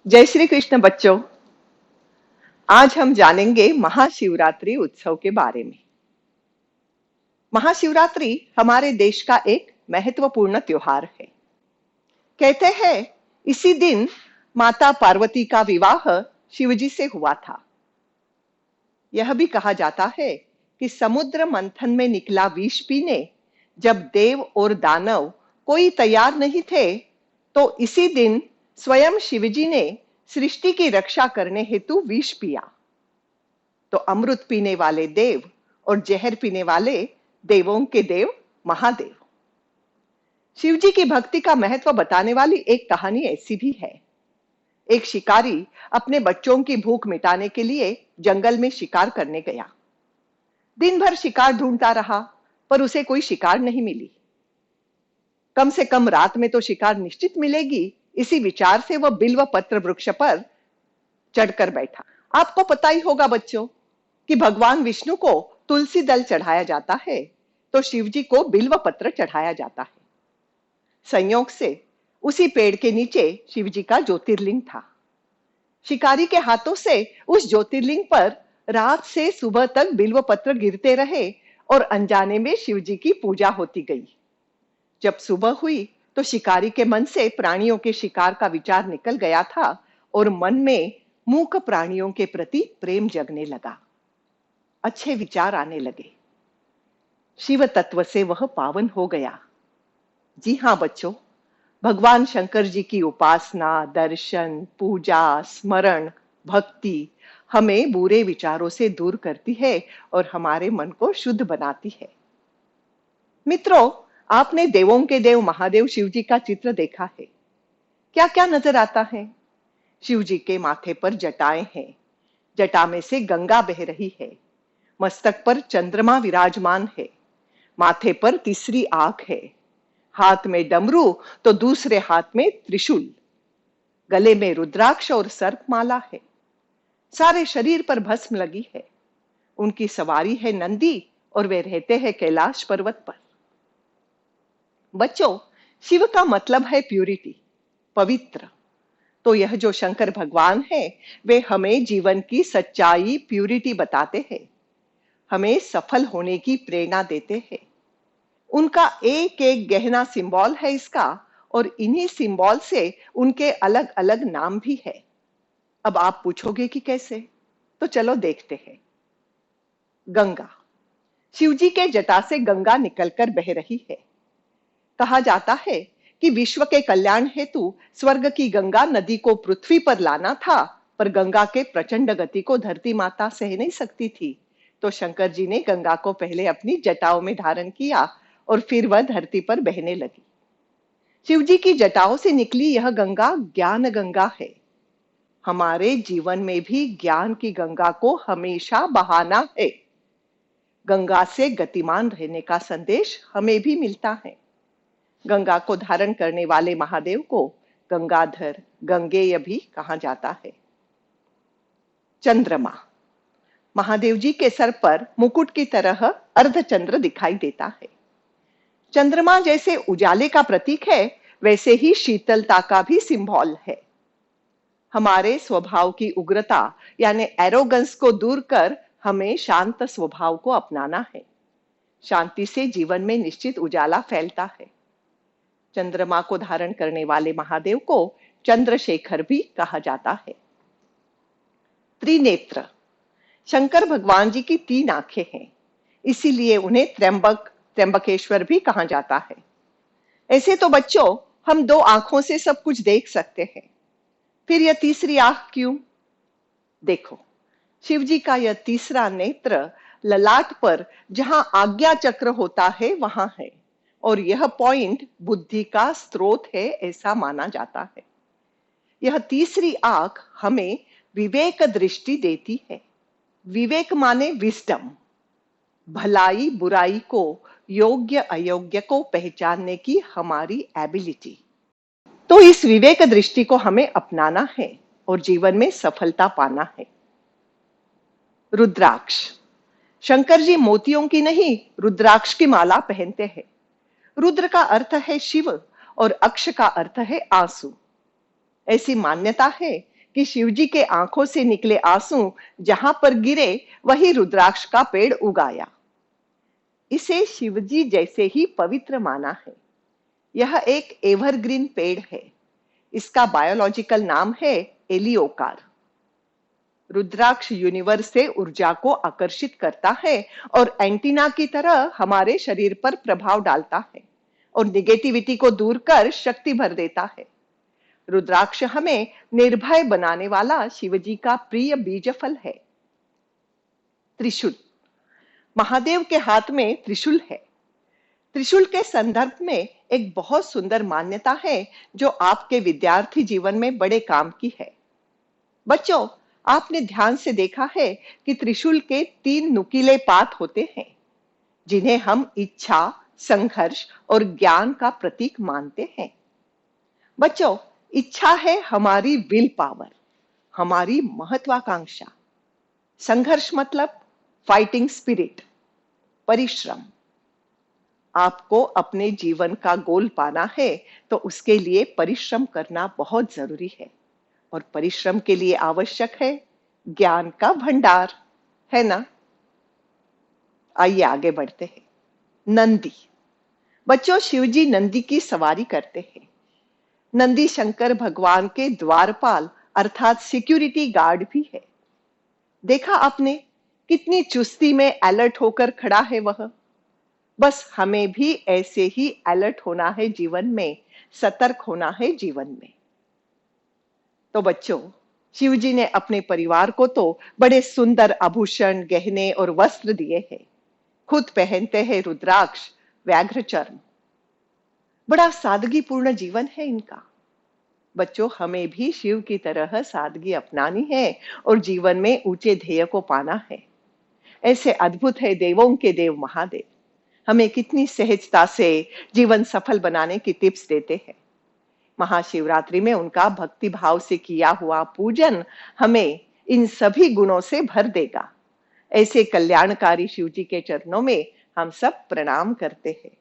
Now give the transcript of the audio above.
जय श्री कृष्ण बच्चों। आज हम जानेंगे महाशिवरात्रि उत्सव के बारे में। महाशिवरात्रि हमारे देश का एक महत्वपूर्ण त्योहार है। कहते हैं इसी दिन माता पार्वती का विवाह शिवजी से हुआ था। यह भी कहा जाता है कि समुद्र मंथन में निकला विष पीने जब देव और दानव कोई तैयार नहीं थे, तो इसी दिन स्वयं शिवजी ने सृष्टि की रक्षा करने हेतु विष पिया। तो अमृत पीने वाले देव और जहर पीने वाले देवों के देव महादेव। शिवजी की भक्ति का महत्व बताने वाली एक कहानी ऐसी भी है। एक शिकारी अपने बच्चों की भूख मिटाने के लिए जंगल में शिकार करने गया। दिन भर शिकार ढूंढता रहा, पर उसे कोई शिकार नहीं मिली। कम से कम रात में तो शिकार निश्चित मिलेगी, इसी विचार से वह बिल्व पत्र वृक्ष पर चढ़कर बैठा। आपको पता ही होगा बच्चों कि भगवान विष्णु को तुलसी दल चढ़ाया जाता है, तो शिवजी को बिल्व पत्र चढ़ाया जाता है। संयोग से उसी पेड़ के नीचे शिवजी का ज्योतिर्लिंग था। शिकारी के हाथों से उस ज्योतिर्लिंग पर रात से सुबह तक बिल्व पत्र गिरते रहे और अनजाने में शिवजी की पूजा होती गई। जब सुबह हुई तो शिकारी के मन से प्राणियों के शिकार का विचार निकल गया था और मन में मूक प्राणियों के प्रति प्रेम जगने लगा। अच्छे विचार आने लगे। शिव तत्व से वह पावन हो गया। जी हाँ बच्चों, भगवान शंकर जी की उपासना, दर्शन, पूजा, स्मरण, भक्ति हमें बुरे विचारों से दूर करती है और हमारे मन को शुद्ध बनाती है। मित्रों, आपने देवों के देव महादेव शिव जी का चित्र देखा है। क्या क्या नजर आता है? शिव जी के माथे पर जटाएं हैं। जटा में से गंगा बह रही है। मस्तक पर चंद्रमा विराजमान है। माथे पर तीसरी आंख है। हाथ में डमरू तो दूसरे हाथ में त्रिशूल। गले में रुद्राक्ष और सर्पमाला है। सारे शरीर पर भस्म लगी है। उनकी सवारी है नंदी और वे रहते हैं कैलाश पर्वत पर। बच्चों, शिव का मतलब है प्यूरिटी, पवित्र। तो यह जो शंकर भगवान है, वे हमें जीवन की सच्चाई, प्यूरिटी बताते हैं। हमें सफल होने की प्रेरणा देते हैं। उनका एक एक गहना सिंबल है इसका, और इन्हीं सिंबल से उनके अलग अलग नाम भी है। अब आप पूछोगे कि कैसे? तो चलो देखते हैं। गंगा, शिवजी के जटा से गंगा निकलकर बह रही है। कहा जाता है कि विश्व के कल्याण हेतु स्वर्ग की गंगा नदी को पृथ्वी पर लाना था, पर गंगा के प्रचंड गति को धरती माता सह नहीं सकती थी। तो शंकर जी ने गंगा को पहले अपनी जटाओं में धारण किया और फिर वह धरती पर बहने लगी। शिव जी की जटाओं से निकली यह गंगा ज्ञान गंगा है। हमारे जीवन में भी ज्ञान की गंगा को हमेशा बहाना है। गंगा से गतिमान रहने का संदेश हमें भी मिलता है। गंगा को धारण करने वाले महादेव को गंगाधर, गंगेय भी कहा जाता है। चंद्रमा, महादेव जी के सर पर मुकुट की तरह अर्धचंद्र दिखाई देता है। चंद्रमा जैसे उजाले का प्रतीक है, वैसे ही शीतलता का भी सिंबल है। हमारे स्वभाव की उग्रता यानी एरोगेंस को दूर कर हमें शांत स्वभाव को अपनाना है। शांति से जीवन में निश्चित उजाला फैलता है। चंद्रमा को धारण करने वाले महादेव को चंद्रशेखर भी कहा जाता है। त्रिनेत्र, शंकर भगवान जी की 3 आंखें हैं, इसीलिए उन्हें त्र्यंबक, त्र्यंबकेश्वर भी कहा जाता है। ऐसे तो बच्चों हम 2 आंखों से सब कुछ देख सकते हैं, फिर यह तीसरी आंख क्यों? देखो, शिव जी का यह तीसरा नेत्र ललाट पर जहां आज्ञा चक्र होता है वहां है, और यह पॉइंट बुद्धि का स्रोत है ऐसा माना जाता है। यह तीसरी आंख हमें विवेक दृष्टि देती है। विवेक माने विस्डम, भलाई बुराई को, योग्य अयोग्य को पहचानने की हमारी एबिलिटी। तो इस विवेक दृष्टि को हमें अपनाना है और जीवन में सफलता पाना है। रुद्राक्ष, शंकर जी मोतियों की नहीं, रुद्राक्ष की माला पहनते हैं। रुद्र का अर्थ है शिव और अक्ष का अर्थ है आंसू। ऐसी मान्यता है कि शिवजी के आंखों से निकले आंसू जहां पर गिरे वही रुद्राक्ष का पेड़ उगाया। इसे शिवजी जैसे ही पवित्र माना है। यह एक एवरग्रीन पेड़ है। इसका बायोलॉजिकल नाम है एलियोकार। रुद्राक्ष यूनिवर्स से ऊर्जा को आकर्षित करता है और एंटीना की तरह हमारे शरीर पर प्रभाव डालता है और निगेटिविटी को दूर कर शक्ति भर देता है। रुद्राक्ष हमें निर्भय बनाने वाला शिवजी का प्रिय बीज फल है। त्रिशूल। महादेव के हाथ में त्रिशूल है। त्रिशूल के संदर्भ में एक बहुत सुंदर मान्यता है जो आपके विद्यार्थी जीवन में बड़े काम की है। बच्चों, आपने ध्यान से देखा है कि त्रिशूल के 3 नुकीले पात होते हैं जिन्हें हम इच्छा, संघर्ष और ज्ञान का प्रतीक मानते हैं। बच्चों, इच्छा है हमारी विल पावर, हमारी महत्वाकांक्षा। संघर्ष मतलब फाइटिंग स्पिरिट, परिश्रम। आपको अपने जीवन का गोल पाना है तो उसके लिए परिश्रम करना बहुत जरूरी है और परिश्रम के लिए आवश्यक है ज्ञान का भंडार, है ना? आइए आगे बढ़ते हैं। नंदी। बच्चों, शिवजी नंदी की सवारी करते हैं। नंदी शंकर भगवान के द्वारपाल अर्थात सिक्योरिटी गार्ड भी है। देखा आपने कितनी चुस्ती में अलर्ट होकर खड़ा है वह। बस हमें भी ऐसे ही अलर्ट होना है जीवन में, सतर्क होना है जीवन में। तो बच्चों, शिवजी ने अपने परिवार को तो बड़े सुंदर आभूषण, गहने और वस्त्र दिए हैं। खुद पहनते हैं रुद्राक्ष, व्याघ्र चर्म। बड़ा सादगीपूर्ण जीवन है इनका। बच्चों, हमें भी शिव की तरह सादगी अपनानी है और जीवन में ऊंचे ध्येय को पाना है। ऐसे अद्भुत है देवों के देव महादेव। हमें कितनी सहजता से जीवन सफल बनाने की टिप्स देते हैं। महाशिवरात्रि में उनका भक्ति भाव से किया हुआ पूजन हमें इन सभी गुणों से भर देगा। ऐसे कल्याणकारी शिवजी के चरणों में हम सब प्रणाम करते हैं।